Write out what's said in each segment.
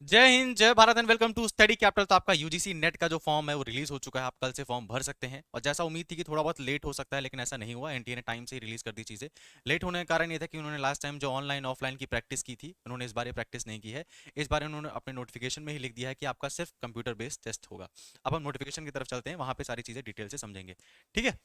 जय हिंद, जय Bharat and welcome to Study Capital. तो आपका यूजीसी नेट का जो फॉर्म है वो रिलीज हो चुका है। आप कल से फॉर्म भर सकते हैं और जैसा उम्मीद थी कि थोड़ा बहुत लेट हो सकता है, लेकिन ऐसा नहीं हुआ। एनटीए ने टाइम से ही रिलीज कर दी चीजें। लेट होने का कारण ये था कि उन्होंने लास्ट टाइम जो ऑनलाइन ऑफलाइन की प्रैक्टिस की थी, उन्होंने इस बार ये प्रैक्टिस नहीं की है। इस बार उन्होंने अपने नोटिफिकेशन में ही लिख दिया है कि आपका सिर्फ कंप्यूटर बेस्ड टेस्ट होगा। अब हम नोटिफिकेशन की तरफ चलते हैं, वहां पे सारी चीजें डिटेल से समझेंगे। ठीक है।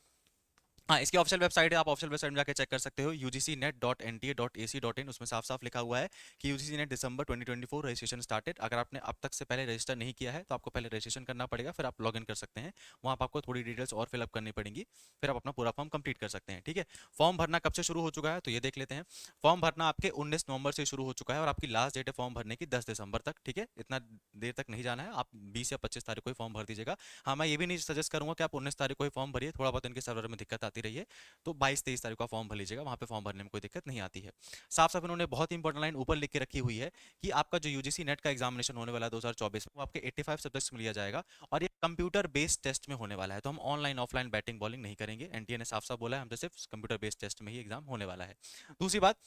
हाँ, इसकी ऑफिशियल वेबसाइट है, आप ऑफिशियल वेबसाइट में जाकर चेक कर सकते हो, ugcnet.nta.ac.in। उसमें साफ साफ लिखा हुआ है कि यूजीसी नेट दिसंबर 2024 रजिस्ट्रेशन स्टार्टेड। अगर आपने अब तक से पहले रजिस्टर नहीं किया है तो आपको पहले रजिस्ट्रेशन करना पड़ेगा, फिर आप लॉगिन कर सकते हैं। वहाँ पर आपको थोड़ी डिटेल्स और फिलअप करनी पड़ेंगी, फिर आप अपना पूरा फॉर्म कंप्लीट कर सकते हैं। ठीक है। फॉर्म भरना कब से शुरू हो चुका है तो ये देख लेते हैं। फॉर्म भरना आपके 19 नवंबर से शुरू हो चुका है और आपकी लास्ट डेट है फॉर्म भरने की 10 दिसंबर तक। ठीक है, इतना देर तक नहीं जाना है, आप 20 या 25 तारीख को ही फॉर्म भर दीजिएगा। हाँ, मैं ये भी नहीं सजेस्ट करूंगा कि आप 19 तारीख को ही फॉर्म भरिए, थोड़ा बहुत इनके सर्वर में दिक्कत आती रही है। तो 22-23 तारीख का फॉर्म भर लीजिएगा, वहाँ पे फॉर्म भरने में कोई दिक्कत नहीं आती है। साफ साफ इन्होंने बहुत ही इंपॉर्टेंट लाइन ऊपर लिख के रखी हुई है कि आपका जो यूजीसी नेट का एग्जामिनेशन होने वाला है 2024 में, वो आपके 85 सब्जेक्ट्स में लिया जाएगा और ये कंप्यूटर बेस्ड टेस्ट में होने वाला है। तो हम ऑनलाइन ऑफलाइन बैटिंग बॉलिंग नहीं करेंगे। एनटीए ने साफ साफ बोला है हमसे सिर्फ कंप्यूटर बेस्ड टेस्ट में ही एग्जाम होने वाला है। दूसरी बात,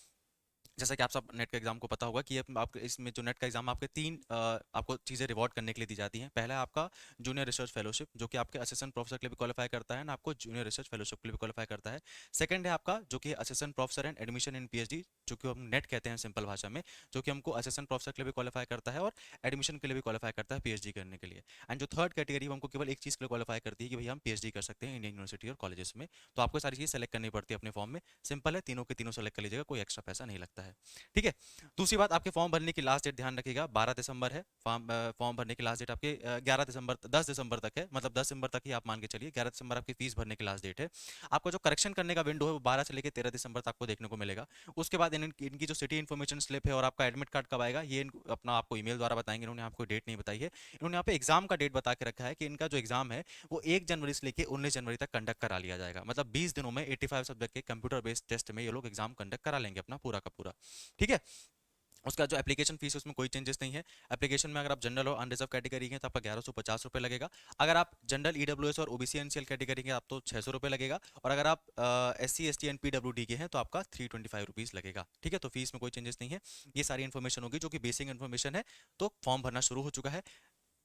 जैसा कि आप सब नेट का एग्जाम को पता होगा कि आप इसमें जो नेट का एग्जाम आपके तीन आपको चीज़ें रिवॉर्ड करने के लिए दी जाती हैं। पहला है आपका जूनियर रिसर्च फेलोशिप, जो कि आपके असिस्टेंट प्रोफेसर के लिए भी क्वालिफाई करता है ना, आपको जूनियर रिसर्च फेलोशिप के लिए भी क्वालिफाई करता है। सेकंड है आपका जो कि assistant professor and admission in PhD, जो कि हम नेट कहते हैं सिंपल भाषा में, जो कि हमको असिस्टेंट प्रोफेसर के लिए भी क्वालिफाई करता है और एडमिशन के लिए भी क्वालिफाई करता है पीएचडी करने के लिए। एंड जो थर्ड कैटेगरी हमको केवल एक चीज़ के लिए क्वालिफाई करती है कि भाई हम पीएचडी कर सकते हैं इंडियन यूनिवर्सिटी और कॉलेजेस में। तो आपको सारी चीज़ सेलेक्ट करनी पड़ती है अपने फॉर्म में। सिंपल है, तीनों के तीनों सेलेक्ट कर लीजिएगा, कोई एक्स्ट्रा पैसा नहीं लगता है। ठीक है। दूसरी बात, आपके फॉर्म भरने की लास्ट डेट ध्यान रखिएगा 12 दिसंबर है। फॉर्म भरने की लास्ट डेट आपके 11 दिसंबर 10 दिसंबर तक है, मतलब 10 दिसंबर तक ही आप मान के चलिए। 11 दिसंबर आपकी फीस भरने की लास्ट डेट है। आपको जो करेक्शन करने का विंडो है वो 12 से लेकर 13 दिसंबर तक आपको देखने को मिलेगा। उसके बाद इनकी जो सिटी इन्फॉर्मेशन स्लिप है और आपका एडमिट कार्ड कब आएगा ये अपना आपको ईमेल द्वारा बताएंगे। इन्होंने आपको डेट नहीं बताई है। इन्होंने यहाँ पे एग्जाम का डेट बता के रखा है कि इनका जो एग्जाम है वो 1 जनवरी से लेकर 19 जनवरी तक कंडक्ट करा लिया जाएगा। मतलब 20 दिनों में 85 सब्जेक्ट के कंप्यूटर बेस्ड टेस्ट में ये लोग एग्जाम कंडक्ट करा लेंगे अपना पूरा का पूरा। ठीक है। उसका जो एप्लीकेशन फीस है उसमें कोई चेंजेस नहीं है। एप्लीकेशन में अगर आप जनरल और अनरिजर्व कैटेगरी के तो आपका 1150 रुपये लगेगा। अगर आप जनरल ईडब्ल्यूएस और ओबीसी एनसीएल कैटेगरी के आप तो 600 रुपये लगेगा। और अगर आप एससी एसटी एंड पीडब्ल्यूडी के हैं तो आपका 325 रुपीज़ लगेगा। ठीक है, तो फीस में कोई चेंजेस नहीं है। ये सारी इन्फॉर्मेशन होगी जो कि बेसिक इन्फॉर्मेशन है। तो फॉर्म भरना शुरू हो चुका है।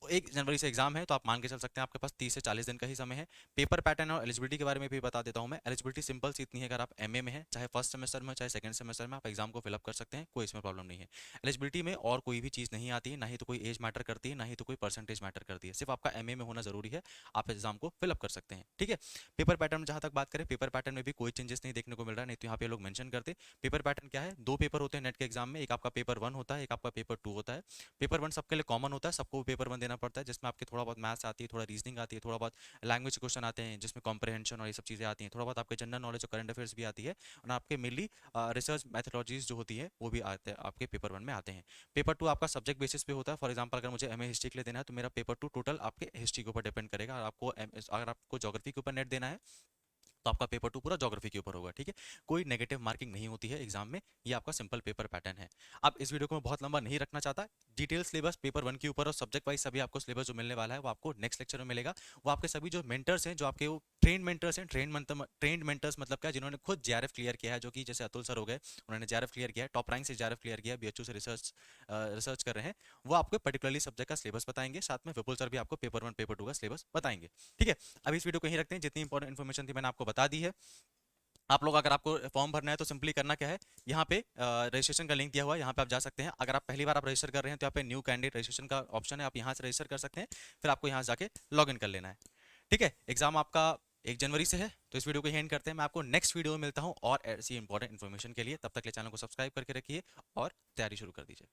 1 जनवरी से एग्जाम है, तो आप मान के चल सकते हैं आपके पास 30 से 40 दिन का ही समय है। पेपर पैटर्न और एलिजिबिलिटी के बारे में भी बता देता हूं मैं। एलिजिबिलिटी सिंपल सी इतनी है, अगर आप एमए में हैं, चाहे फर्स्ट सेमेस्टर में चाहे सेकंड सेमेस्टर में, आप एग्जाम को फिलअप कर सकते हैं, कोई इसमें प्रॉब्लम नहीं है। एलिजिबिलिटी में और कोई भी चीज़ नहीं आती है, ना ही तो कोई एज मैटर करती है, ना ही तो कोई परसेंटेज मैटर करती है। सिर्फ आपका एमए में होना जरूरी है, आप एग्जाम को फिलअप कर सकते हैं। ठीक है। पेपर पैटर्न में जहां तक बात करें, पेपर पैटर्न में भी कोई चेंजेस नहीं देखने को मिल रहा है, नहीं तो यहाँ पे लोग मेंशन करते। पेपर पैटर्न क्या है, दो पेपर होते हैं नेट के एग्जाम में, एक आपका पेपर 1 होता है, एक आपका पेपर 2 होता है। पेपर 1 सबके लिए कॉमन होता है, सबको पेपर 1 देना पड़ता है, जिसमें आपके थोड़ा बहुत मैथ्स आती है, थोड़ा रीजनिंग आती है, थोड़ा बहुत लैंग्वेज क्वेश्चन आते हैं जिसमें कॉम्प्रहेंशन और ये सब चीज़ें आती हैं, थोड़ा बहुत आपके जनरल नॉलेज और करंट अफेयर्स भी आती है। और आपके मेनली रिसर्च मैथडोलॉजीज जो होती है वो भी आते हैं, आपके पेपर 1 में आते हैं। पेपर 2 आपका सब्जेक्ट बेसिस पे होता है। फॉर एग्जाम्पल अगर मुझे एमए हिस्ट्री के लिए देना है तो मेरा पेपर 2 टोटल आपके हिस्ट्री के ऊपर डिपेंड करेगा। और आपको अगर आपको ज्योग्राफी के ऊपर नेट देना है तो आपका पेपर 2 पूरा ज्योग्राफी के ऊपर होगा। ठीक है। कोई नेगेटिव मार्किंग नहीं होती है एग्जाम में। ये आपका सिंपल पेपर पैटर्न है। अब इस वीडियो को मैं बहुत लंबा नहीं रखना चाहता। डिटेल सिलेबस पेपर 1 के ऊपर और सब्जेक्ट वाइज सभी आपको सिलेबस जो मिलने वाला है वो आपको नेक्स्ट लेक्चर में मिलेगा। वो आपके सभी जो मेंटर्स हैं, जो आपके वो ट्रेन मेंटर्स हैं, ट्रेंड मेंटर्स मतलब क्या, जिन्होंने खुद जेआरएफ क्लियर किया है, जो कि जैसे अतुल सर हो गए, उन्होंने जेआरएफ क्लियर किया है, टॉप रैंक से जेआरएफ क्लियर किया है, बीएचयू से रिसर्च कर रहे हैं। वो आपको पर्टिकुलरली सब्जेक्ट का सिलेबस बताएंगे। साथ में विपुल सर भी आपको पेपर 1 पेपर 2 का सिलेबस बताएंगे। ठीक है। अब इस वीडियो को यहीं रखते हैं, जितनी इंपॉर्टेंट इन्फॉर्मेशन थी मैंने आपको बता दी है। आप लोग अगर आपको फॉर्म भरना है तो सिंपली करना क्या है, यहाँ पे रजिस्ट्रेशन का लिंक दिया हुआ है, यहाँ पे आप जा सकते हैं। अगर आप पहली बार आप रजिस्टर कर रहे हैं तो यहाँ पे न्यू कैंडिडेट रजिस्ट्रेशन का ऑप्शन है, आप यहाँ से रजिस्टर कर सकते हैं। फिर आपको यहाँ से जाके लॉग इन कर लेना है। ठीक है। एग्जाम आपका 1 जनवरी से है। तो इस वीडियो को एंड करते हैं। मैं आपको नेक्स्ट वीडियो में मिलता हूँ और ऐसी इंपॉर्टेंट इन्फॉर्मेशन के लिए। तब तक के चैनल को सब्सक्राइब करके रखिए और तैयारी शुरू कर दीजिए।